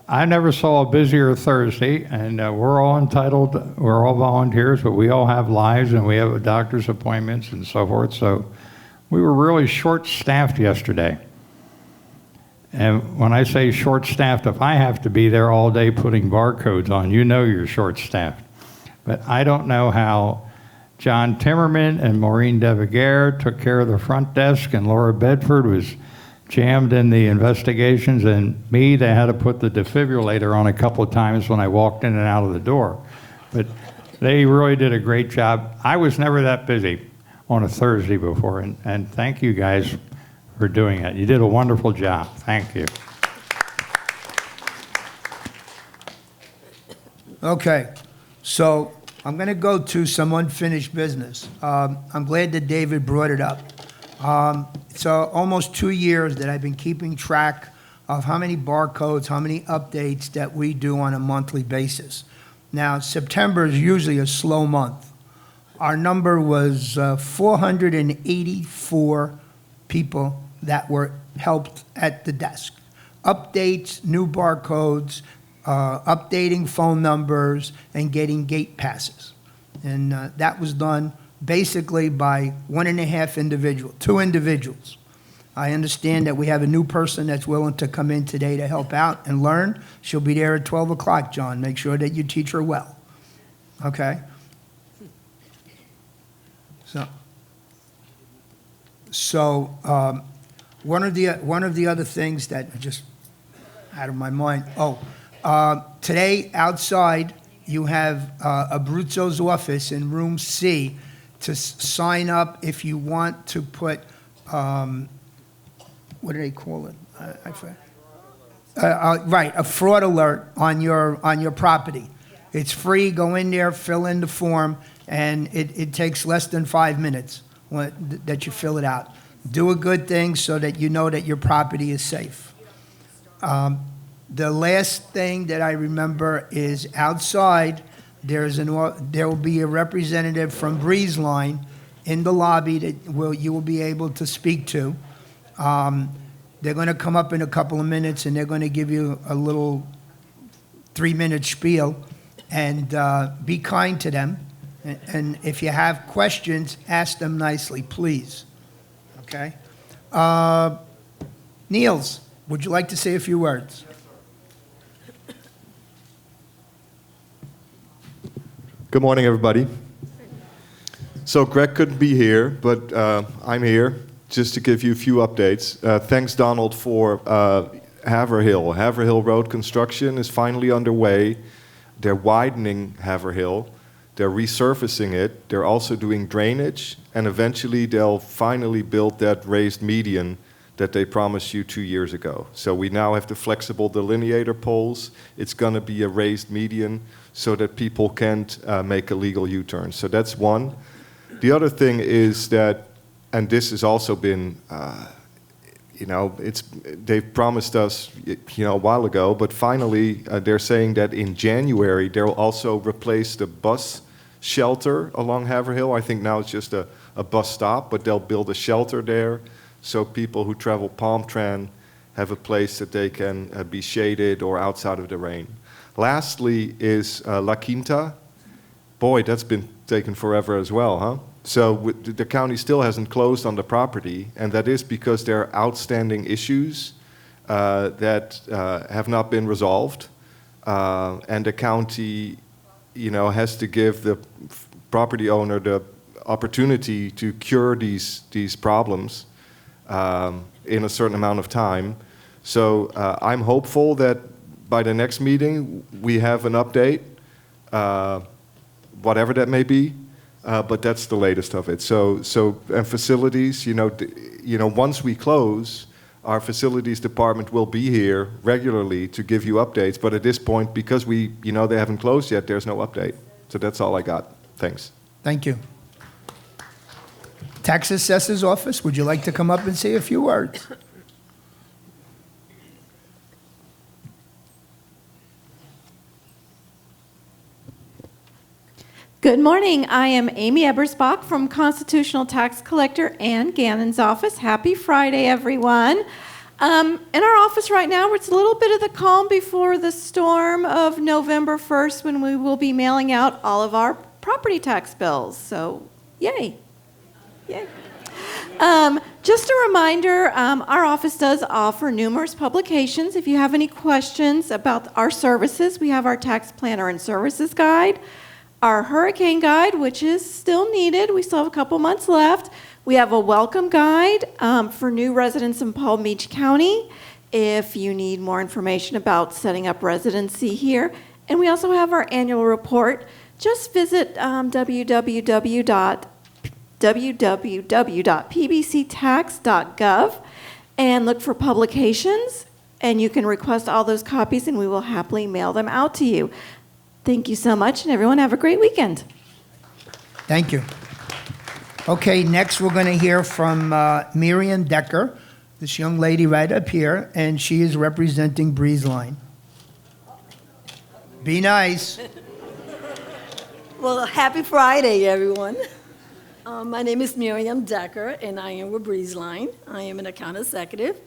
I never saw a busier Thursday, and we're all entitled, we're all volunteers, but we all have lives and we have doctor's appointments and so forth. So we were really short-staffed yesterday. And when I say short-staffed, if I have to be there all day putting barcodes on, you know you're short-staffed. But I don't know how John Timmerman and Maureen Devigaire took care of the front desk, and Laura Bedford was jammed in the investigations, and me, they had to put the defibrillator on a couple of times when I walked in and out of the door. But they really did a great job. I was never that busy on a Thursday before, and thank you guys for doing it. You did a wonderful job. Thank you. Okay, so I'm going to go to some unfinished business. I'm glad that David brought it up. It's almost 2 years that I've been keeping track of how many barcodes, how many updates that we do on a monthly basis. Now, September is usually a slow month. Our number was 484 people that were helped at the desk. Updates, new barcodes, updating phone numbers, and getting gate passes. And that was done basically by 2 individuals. I understand that we have a new person that's willing to come in today to help out and learn. She'll be there at 12 o'clock, John. Make sure that you teach her well. Okay? So one of the other things that just out of my mind, today outside you have Abruzzo's office in room C to sign up if you want to put, what do they call it? I forget. Right, a fraud alert on your property. It's free. Go in there, fill in the form, and it takes less than 5 minutes that you fill it out. Do a good thing so that you know that your property is safe. The last thing that I remember is outside. There will be a representative from Breeze Line in the lobby that you will be able to speak to. They're going to come up in a couple of minutes, and they're going to give you a little 3-minute spiel, and be kind to them. And if you have questions, ask them nicely, please. Okay? Niels, would you like to say a few words? Good morning, everybody. So Greg couldn't be here, but I'm here just to give you a few updates. Thanks, Donald, for Haverhill. Haverhill Road construction is finally underway. They're widening Haverhill. They're resurfacing it. They're also doing drainage, and eventually they'll finally build that raised median that they promised you 2 years ago. So we now have the flexible delineator poles. It's going to be a raised median so that people can't make a legal U-turn. So that's one. The other thing is that, and this has also been, they've promised us, a while ago, but finally they're saying that in January they'll also replace the bus shelter along Haverhill. I think now it's just a bus stop, but they'll build a shelter there so people who travel Palmtran have a place that they can be shaded or outside of the rain. Lastly is La Quinta. Boy, that's been taken forever as well, huh? So the county still hasn't closed on the property, and that is because there are outstanding issues that have not been resolved, and the county, has to give the property owner the opportunity to cure these problems in a certain amount of time. So I'm hopeful that by the next meeting we have an update, whatever that may be. But that's the latest of it. So and facilities, once we close, our facilities department will be here regularly to give you updates. But at this point, because they haven't closed yet, there's no update. So that's all I got. Thanks. Thank you. Tax Assessor's Office, would you like to come up and say a few words? Good morning. I am Amy Ebersbach from Constitutional Tax Collector Ann Gannon's office. Happy Friday, everyone. In our office right now, it's a little bit of the calm before the storm of November 1st when we will be mailing out all of our property tax bills. So, yay. Yay. Just a reminder, our office does offer numerous publications. If you have any questions about our services, we have our Tax Planner and Services Guide, our Hurricane Guide, which is still needed. We still have a couple months left. We have a Welcome Guide for new residents in Palm Beach County if you need more information about setting up residency here. And we also have our annual report. Just visit www.pbctax.gov and look for publications, and you can request all those copies, and we will happily mail them out to you. Thank you so much, and everyone have a great weekend. Thank you. Okay, next we're going to hear from Miriam Decker, this young lady right up here, and she is representing Breeze Line. Be nice. Well, happy Friday, everyone. My name is Miriam Decker, and I am with Breeze Line. I am an account executive.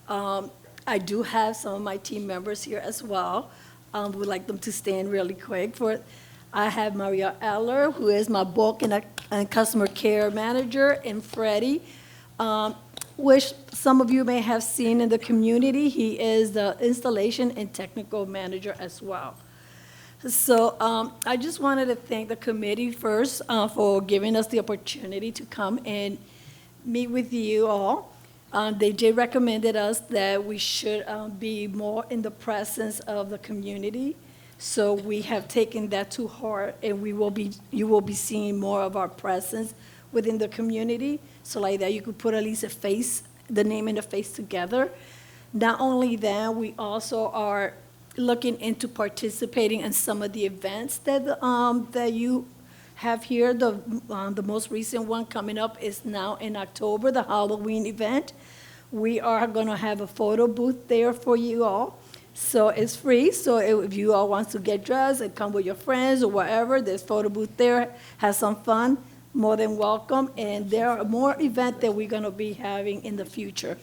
I do have some of my team members here as well. Would like them to stand really quick for it. I have Maria Eller, who is my bulk and customer care manager, and Freddie, which some of you may have seen in the community. He is the installation and technical manager as well. So I just wanted to thank the committee first for giving us the opportunity to come and meet with you all. They did recommended us that we should be more in the presence of the community. So we have taken that to heart, and you will be seeing more of our presence within the community. So like that, you could put at least a face, the name and the face together. Not only that, we also are looking into participating in some of the events that you have here. The most recent one coming up is now in October, the Halloween event. We are going to have a photo booth there for you all. So it's free. So if you all want to get dressed and come with your friends or whatever, there's photo booth there. Have some fun. more than welcome, and there are more events that we're gonna be having in the future.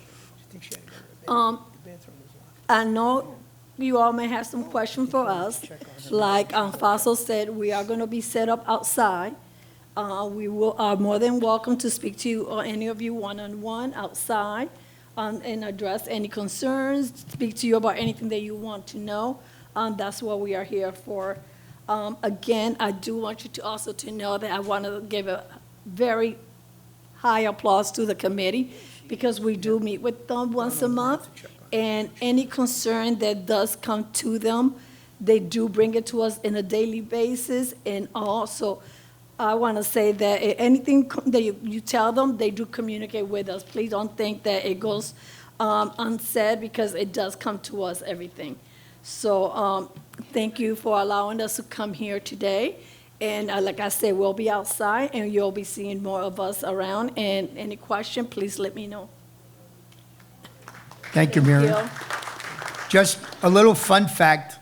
I know you all may have some questions for us. Like Faisal said, we are gonna be set up outside. We are more than welcome to speak to you or any of you one-on-one outside, and address any concerns, speak to you about anything that you want to know. That's what we are here for. Again, I do want you to also to know that I want to give a very high applause to the committee, because we do meet with them once a month, and any concern that does come to them, they do bring it to us on a daily basis. And also, I want to say that anything that you tell them, they do communicate with us. Please don't think that it goes unsaid, because it does come to us, everything. So thank you for allowing us to come here today. And like I said, we'll be outside, and you'll be seeing more of us around. And any question, please let me know. Thank you, Miriam. Just a little fun fact.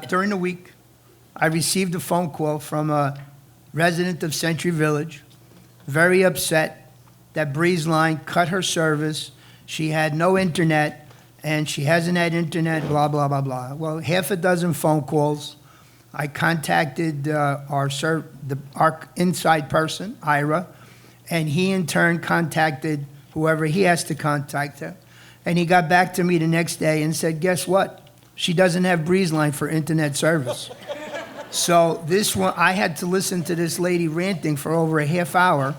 During the week, I received a phone call from a resident of Century Village, very upset that Breeze Line cut her service. She had no internet, and she hasn't had internet, blah, blah, blah, blah. Well, half a dozen phone calls. I contacted our inside person, Ira, and he in turn contacted whoever he has to contact her. And he got back to me the next day and said, guess what? She doesn't have Breeze Line for internet service. So this one, I had to listen to this lady ranting for over a half hour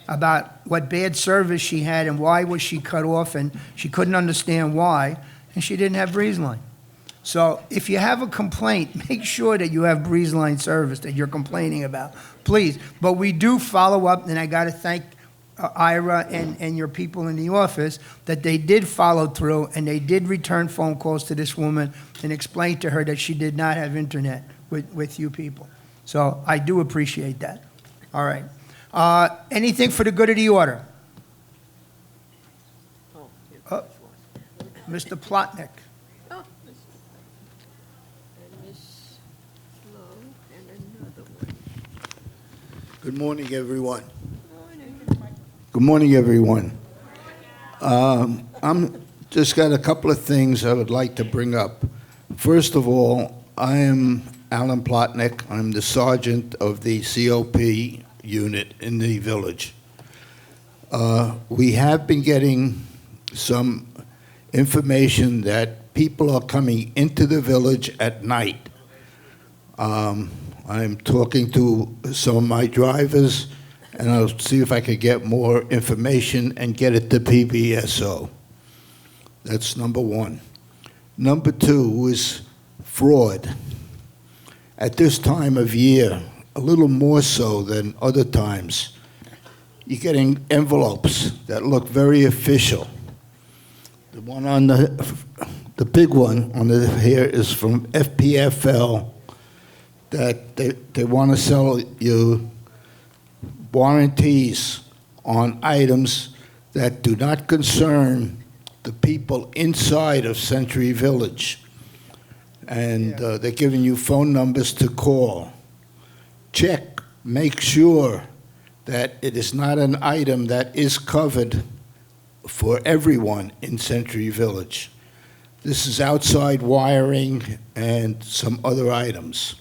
about what bad service she had and why was she cut off, and she couldn't understand why, and she didn't have Breeze Line. So if you have a complaint, make sure that you have Breeze Line service that you're complaining about, please. But we do follow up, and I got to thank Ira and your people in the office that they did follow through, and they did return phone calls to this woman and explain to her that she did not have internet with you people. So I do appreciate that. All right. Anything for the good of the order? Mr. Plotnick. Good morning, everyone. Good morning, everyone. I'm just got a couple of things I would like to bring up. First of all, I am Alan Plotnick. I'm the sergeant of the COP unit in the village. We have been getting some information that people are coming into the village at night. I'm talking to some of my drivers, and I'll see if I could get more information and get it to PBSO. That's number one. Number two is fraud. At this time of year, a little more so than other times, you're getting envelopes that look very official. The one on the big one on the here is from FPFL, that they want to sell you warranties on items that do not concern the people inside of Century Village. And they're giving you phone numbers to call. Check, make sure that it is not an item that is covered for everyone in Century Village. This is outside wiring and some other items.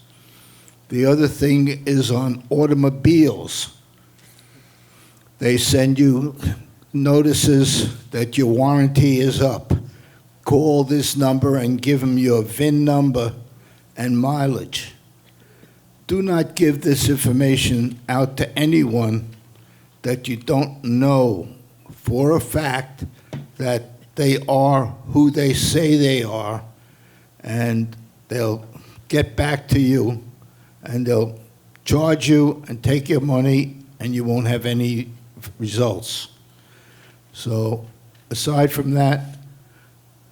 The other thing is on automobiles. They send you notices that your warranty is up. Call this number and give them your VIN number and mileage. Do not give this information out to anyone that you don't know for a fact that they are who they say they are, and they'll get back to you and they'll charge you and take your money, and you won't have any results. So aside from that,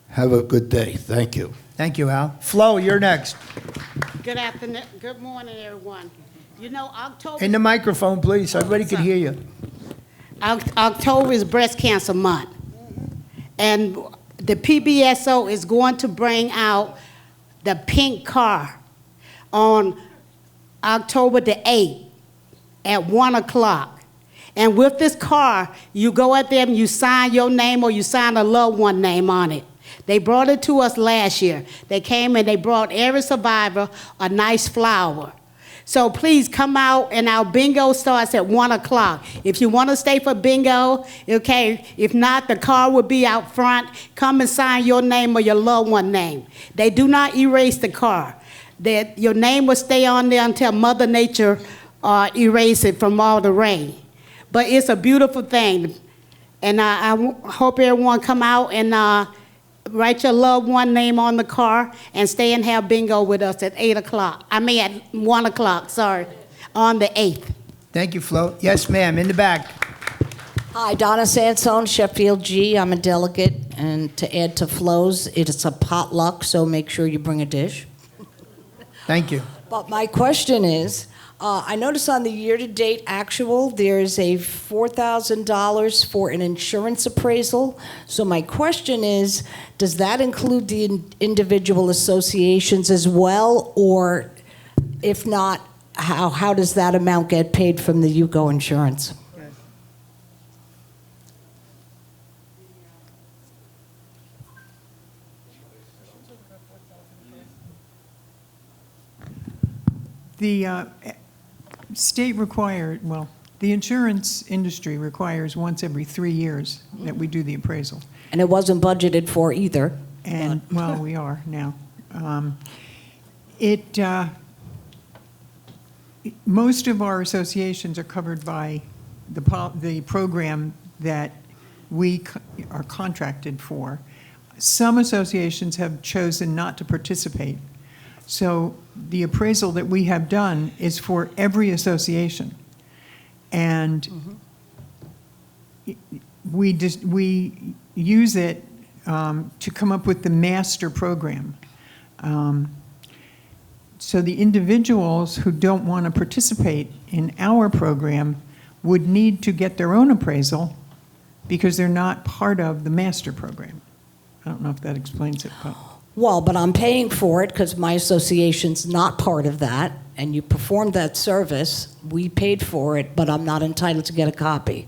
have a good day. Thank you. Thank you, Al. Flo, you're next. Good afternoon. Good morning, everyone. You know, October. In the microphone, please, so everybody can hear you. October is Breast Cancer Month, and the PBSO is going to bring out the pink car on October the 8th. at 1 o'clock. And with this car, you go out there and you sign your name or you sign a loved one name on it. They brought it to us last year. They came and they brought every survivor a nice flower. So please come out, and our bingo starts at 1 o'clock. If you want to stay for bingo, okay. If not, the car will be out front. Come and sign your name or your loved one name. They do not erase the car. Your name will stay on there until Mother Nature erase it from all the rain. But it's a beautiful thing. And I hope everyone come out and write your loved one name on the car and stay and have bingo with us at 8 o'clock. I mean at 1 o'clock, sorry, on the 8th. Thank you, Flo. Yes, ma'am, in the back. Hi, Donna Sansone, Sheffield G. I'm a delegate, and to add to Flo's, it's a potluck, so make sure you bring a dish. Thank you. But my question is, I noticed on the year-to-date actual, there's a $4,000 for an insurance appraisal. So my question is, does that include the individual associations as well? Or if not, how does that amount get paid from the UCO insurance? The state required, well, the insurance industry requires once every 3 years that we do the appraisal. And it wasn't budgeted for either. And, well, we are now. Most of our associations are covered by the program that we are contracted for. Some associations have chosen not to participate. So the appraisal that we have done is for every association. And we use it to come up with the master program. So the individuals who don't want to participate in our program would need to get their own appraisal because they're not part of the master program. I don't know if that explains it, but. Well, but I'm paying for it because my association's not part of that, and you performed that service. We paid for it, but I'm not entitled to get a copy.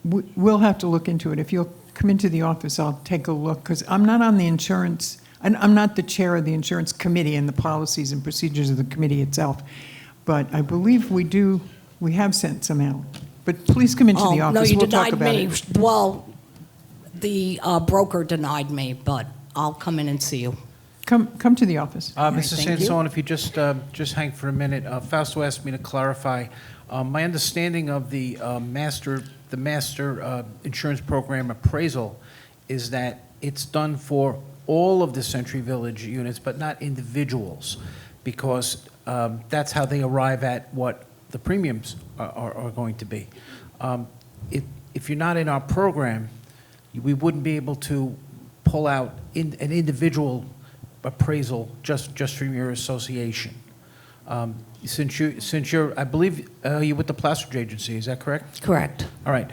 We'll have to look into it. If you'll come into the office, I'll take a look, because I'm not on the insurance, and I'm not the chair of the insurance committee and the policies and procedures of the committee itself. But I believe we have sent some out. But please come into the office. No, you We'll talk denied about me. it. Well, the broker denied me, but I'll come in and see you. Come to the office. Mrs. thank you. Sansone, if you just hang for a minute. Fausto asked me to clarify. My understanding of the master insurance program appraisal is that it's done for all of the Century Village units, but not individuals, because that's how they arrive at what the premiums are going to be. If you're not in our program, we wouldn't be able to pull out an individual appraisal just from your association. Since you're, I believe, you're with the Plastridge Agency, is that correct? Correct. All right.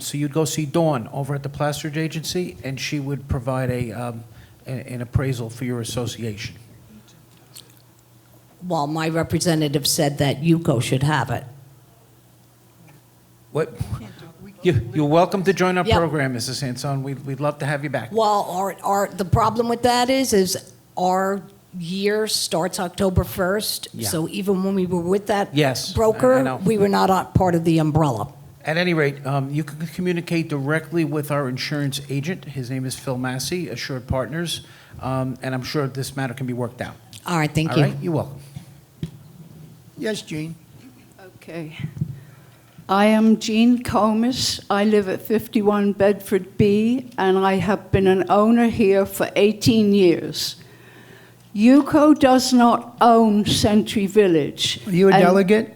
So you'd go see Dawn over at the Plastridge Agency, and she would provide an appraisal for your association. Well, my representative said that UCO should have it. What? You're welcome to join our Yep. program, Mrs. Sansone. We'd love to have you back. Well, the problem with that is our year starts October 1st. Yeah. So even when we were with that Yes, broker, I know. we were not part of the umbrella. At any rate, you can communicate directly with our insurance agent. His name is Phil Massey, Assured Partners, and I'm sure this matter can be worked out. All right, thank All you. right, you're welcome. Yes, Jean. Okay. I am Jean Comas. I live at 51 Bedford B, and I have been an owner here for 18 years. UCO does not own Century Village. Are you a delegate?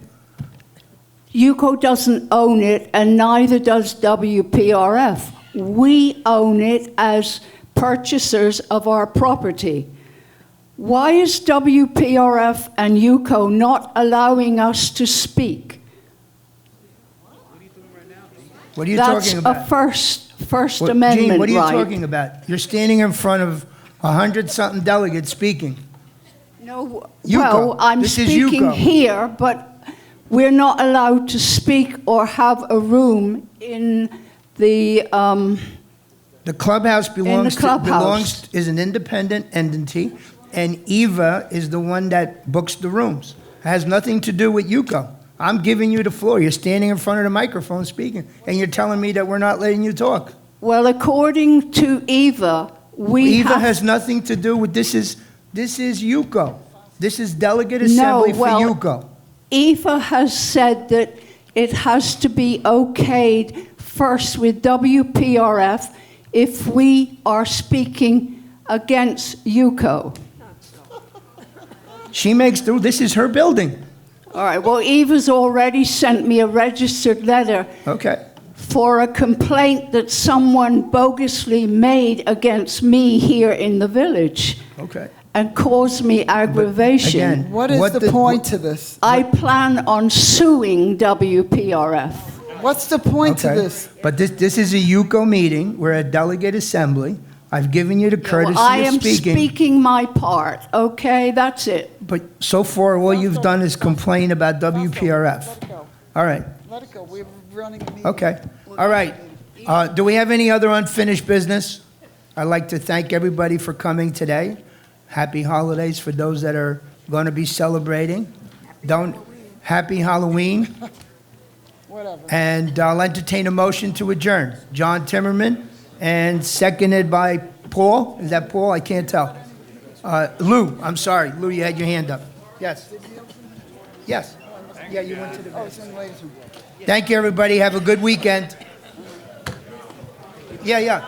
UCO doesn't own it, and neither does WPRF. We own it as purchasers of our property. Why is WPRF and UCO not allowing us to speak? What are you talking about? That's a First Amendment Gene, what are you right. talking about? You're standing in front of 100-something delegates speaking. No, Yuko. well, I'm This is speaking Yuko. here, but we're not allowed to speak or have a room in the, The clubhouse belongs clubhouse. is an independent entity, and Eva is the one that books the rooms. It has nothing to do with Yuko. I'm giving you the floor. You're standing in front of the microphone speaking, and you're telling me that we're not letting you talk. well, according to Eva, Eva has nothing to do with this. This is Yuko. This is Delegate Assembly for Yuko. Eva has said that it has to be okayed first with WPRF if we are speaking against Yuko. She makes the. This is her building. All right, well, Eva's already sent me a registered letter Okay. for a complaint that someone bogusly made against me here in the village Okay. and caused me aggravation. again, What is the point to this? I plan on suing WPRF. What's the point to this? But this is a Yuko meeting. We're at Delegate Assembly. I've given you the courtesy Well, I of am speaking. speaking my part, okay? That's it. But so far, all you've done is complain about WPRF. All right. Let it go. We're running a meeting. Okay. All right. Do we have any other unfinished business? I'd like to thank everybody for coming today. Happy holidays for those that are going to be celebrating. Happy Halloween. Whatever. And I'll entertain a motion to adjourn. John Timmerman, and seconded by Paul. Is that Paul? I can't tell. Lou, I'm sorry. Lou, you had your hand up. Yes. Yes. Yeah, you went to the. Thank you, everybody. Have a good weekend. Yeah, yeah.